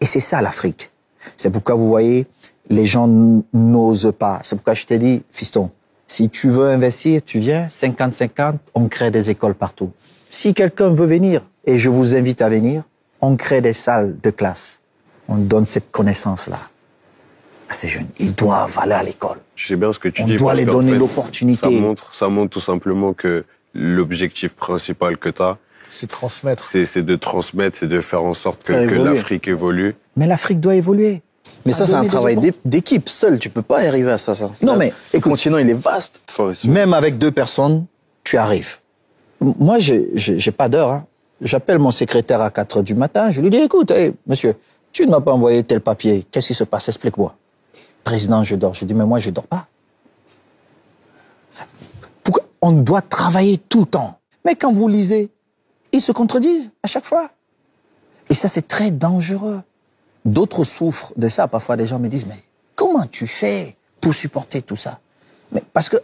Et c'est ça l'Afrique. C'est pourquoi vous voyez, les gens n'osent pas. C'est pourquoi je t'ai dit, fiston, si tu veux investir, tu viens, 50-50, on crée des écoles partout. Si quelqu'un veut venir, et je vous invite à venir, on crée des salles de classe. On donne cette connaissance-là à ces jeunes. Ils doivent aller à l'école. Je sais bien ce que tu dis. On doit les donner l'opportunité. Ça montre tout simplement que l'objectif principal que tu as, c'est de transmettre. C'est de transmettre et de faire en sorte que l'Afrique évolue. Mais l'Afrique doit évoluer. Mais ça, c'est un travail d'équipe. Seul, tu peux pas y arriver à ça. Non, mais le continent, il est vaste. Même avec 2 personnes, tu arrives. Moi, j'ai pas d'heure. Hein. J'appelle mon secrétaire à 4 heures du matin. Je lui dis, écoute, hey, monsieur, tu ne m'as pas envoyé tel papier. Qu'est-ce qui se passe? Explique-moi. Président, je dors. Je dis, mais moi, je dors pas. Pourquoi? On doit travailler tout le temps. Mais quand vous lisez, ils se contredisent à chaque fois. Et ça, c'est très dangereux. D'autres souffrent de ça. Parfois, des gens me disent, mais comment tu fais pour supporter tout ça? Mais parce que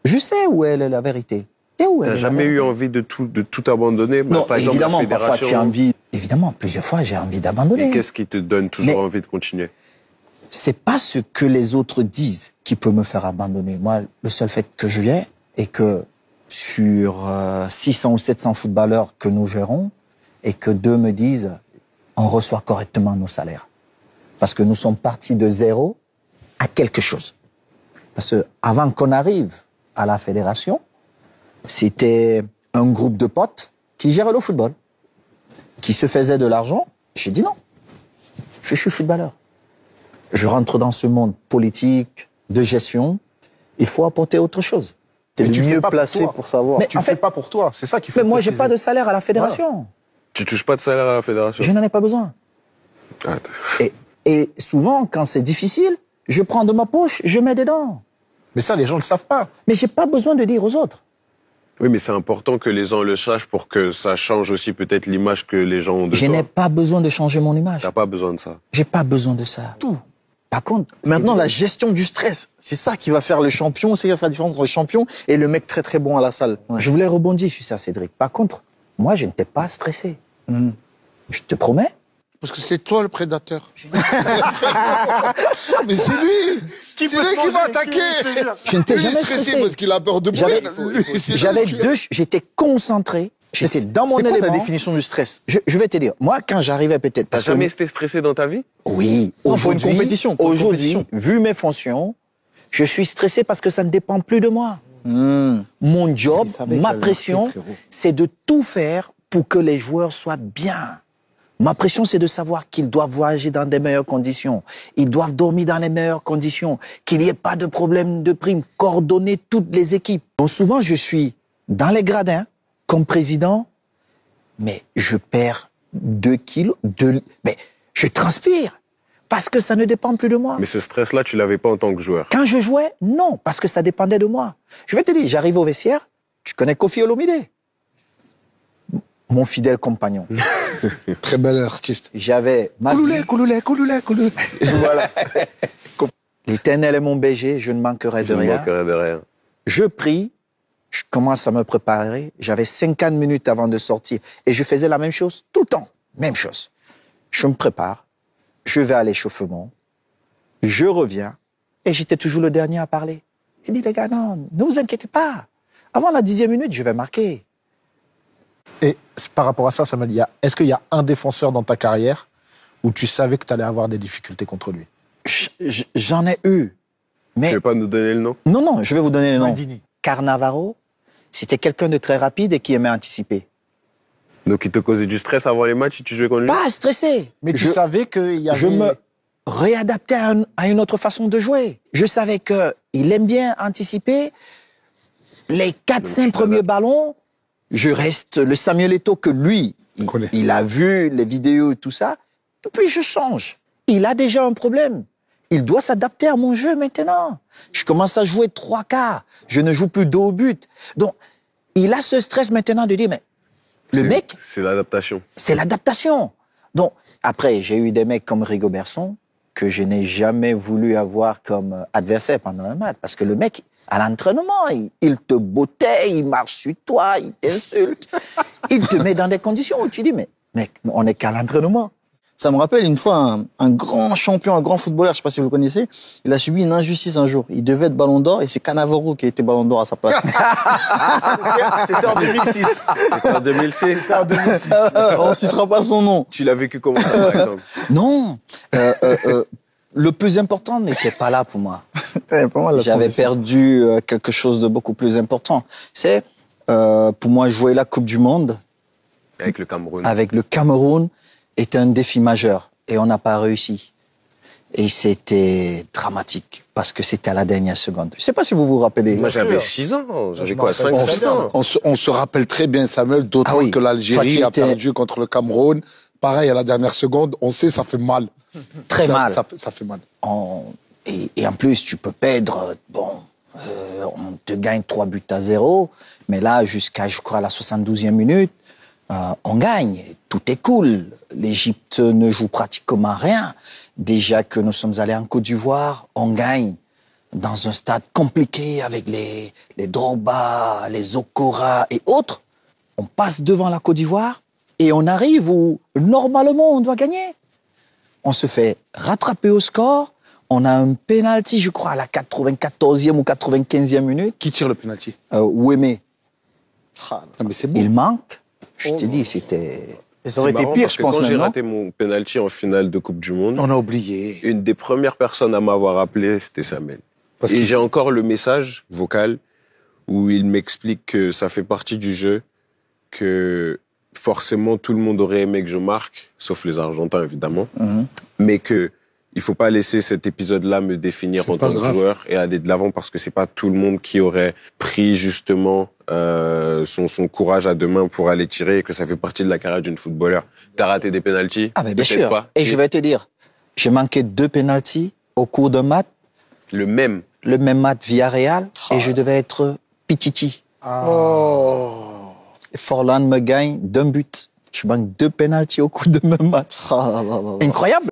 je sais où est la vérité. Tu n'as jamais eu envie de tout abandonner? Non, par exemple, évidemment, parfois tu as envie. Évidemment, plusieurs fois, j'ai envie d'abandonner. Et qu'est-ce qui te donne toujours envie de continuer? C'est pas ce que les autres disent qui peut me faire abandonner. Moi, le seul fait que je viens et que sur 600 ou 700 footballeurs que nous gérons, et que 2 me disent on reçoit correctement nos salaires. Parce que nous sommes partis de 0 à quelque chose. Parce que avant qu'on arrive à la fédération, c'était un groupe de potes qui gérait le football, qui se faisaient de l'argent. J'ai dit non, je suis footballeur. Je rentre dans ce monde politique, de gestion, il faut apporter autre chose. T'es le mieux placé pour savoir. Mais tu ne fais pas pour toi, c'est ça qu'il faut. Mais moi, j'ai pas de salaire à la fédération. Voilà. Tu touches pas de salaire à la fédération? Je n'en ai pas besoin. Et souvent, quand c'est difficile, je prends de ma poche, je mets dedans. Mais ça, les gens ne le savent pas. Mais j'ai pas besoin de dire aux autres. Oui, mais c'est important que les gens le sachent pour que ça change aussi peut-être l'image que les gens ont de toi. Je n'ai pas besoin de changer mon image. T'as pas besoin de ça. J'ai pas besoin de ça. Tout. Par contre, maintenant, la gestion du stress, c'est ça qui va faire le champion, c'est ça qui va faire la différence entre le champion et le mec très très bon à la salle. Ouais. Je voulais rebondir sur ça, Cédric. Par contre, moi, je n'étais pas stressé. Je te promets. Parce que c'est toi le prédateur. Mais c'est lui. C'est lui qui va attaquer. Je ne t'ai jamais stressé parce qu'il a peur de mourir. J'étais concentré. J'étais dans mon élément. C'est quoi ta définition du stress? Je vais te dire. Moi, quand j'arrivais peut-être... T'as jamais été stressé dans ta vie? Oui. Pour une compétition. Aujourd'hui, vu mes fonctions, je suis stressé parce que ça ne dépend plus de moi. Mon job, ma pression, c'est de tout faire pour que les joueurs soient bien. Ma pression, c'est de savoir qu'ils doivent voyager dans des meilleures conditions. Ils doivent dormir dans les meilleures conditions. Qu'il n'y ait pas de problème de prime. Coordonner toutes les équipes. Donc souvent, je suis dans les gradins, comme président, mais je perds 2 kilos. Mais je transpire. Parce que ça ne dépend plus de moi. Mais ce stress-là, tu l'avais pas en tant que joueur? Quand je jouais, non. Parce que ça dépendait de moi. Je vais te dire, j'arrive au vestiaire. Tu connais Kofi Olomide? Mon fidèle compagnon. Très bel artiste. J'avais ma vie. Kouloulé. Voilà. L'Éternel est mon berger, je ne manquerai de rien. Je prie, je commence à me préparer. J'avais 50 minutes avant de sortir. Et je faisais la même chose tout le temps. Même chose. Je me prépare. Je vais à l'échauffement. Je reviens. Et j'étais toujours le dernier à parler. Il dit, les gars, non, ne vous inquiétez pas. Avant la 10e minute, je vais marquer. Et par rapport à ça, Samuel, est-ce qu'il y a un défenseur dans ta carrière où tu savais que tu allais avoir des difficultés contre lui? J'en ai eu. Mais... Tu ne veux pas nous donner le nom? Non, je vais vous donner le nom. Maldini. Cannavaro, c'était quelqu'un de très rapide et qui aimait anticiper. Donc il te causait du stress avant les matchs si tu jouais contre lui? Pas stressé. Mais tu savais qu'il y avait... Je me réadaptais à une autre façon de jouer. Je savais qu'il aime bien anticiper. Les 4-5 premiers ballons, je reste le Samuel Eto'o que lui, il a vu les vidéos et tout ça. Et puis je change. Il a déjà un problème. Il doit s'adapter à mon jeu maintenant. Je commence à jouer 3 quarts. Je ne joue plus 2 au but. Donc, il a ce stress maintenant de dire, mais le mec... C'est l'adaptation. C'est l'adaptation. Donc, après, j'ai eu des mecs comme Rigobertson que je n'ai jamais voulu avoir comme adversaire pendant un match. Parce que le mec, à l'entraînement, il te bottait, il marche sur toi, il t'insulte. Il te met dans des conditions où tu dis, mais mec, on n'est qu'à l'entraînement. Ça me rappelle une fois un grand champion, un grand footballeur, je sais pas si vous le connaissez, il a subi une injustice un jour. Il devait être Ballon d'Or et c'est Cannavaro qui a été Ballon d'Or à sa place. C'était en 2006. C'était en 2006. On citera pas son nom. Tu l'as vécu comment, ça, par exemple? Non, le plus important n'était pas là pour moi. Pour moi, J'avais perdu quelque chose de beaucoup plus important. C'est, pour moi, jouer la Coupe du Monde Avec le Cameroun. avec le Cameroun était un défi majeur et on n'a pas réussi. Et c'était dramatique parce que c'était à la dernière seconde. Je sais pas si vous vous rappelez. Moi, j'avais 6 ans. J'avais quoi, 5, 6 ans? On se rappelle très bien, Samuel, d'autant Ah oui. que Toi, l'Algérie tu a étais- perdu contre le Cameroun. Pareil, à la dernière seconde, on sait, ça fait mal. Très mal. Ça fait mal. Et en plus, tu peux perdre, on te gagne 3-0, mais là, jusqu'à, je crois, la 72e minute, on gagne. Tout est cool. L'Égypte ne joue pratiquement rien. Déjà que nous sommes allés en Côte d'Ivoire, on gagne dans un stade compliqué avec les Drogba, les Okora et autres. On passe devant la Côte d'Ivoire et on arrive où, normalement, on doit gagner. On se fait rattraper au score. On a un penalty, je crois, à la 94e ou 95e minute. Qui tire le penalty? Wemé, Non, mais c'est bon. il manque. Je te dis, c'était... Et ça aurait C'est été marrant pire, parce je que pense, quand j'ai maintenant. raté mon penalty en finale de Coupe du Monde, On a oublié. une des premières personnes à m'avoir appelé, c'était Samuel. Parce Et que- j'ai encore le message vocal où il m'explique que ça fait partie du jeu, que forcément tout le monde aurait aimé que je marque, sauf les Argentins évidemment, mais que il faut pas laisser cet épisode-là me définir C'est en pas tant que grave. joueur et aller de l'avant parce que c'est pas tout le monde qui aurait pris justement son courage à deux mains pour aller tirer et que ça fait partie de la carrière d'une footballeur. T'as raté des pénaltys? Ah, mais bien Peut-être sûr. pas. Et je vais te dire, j'ai manqué 2 penalties au cours d'un match, Le même. le même match Villarreal, et je devais être Pititi. Forlan me gagne d'un but. Je manque 2 penalties au cours de même match. Incroyable.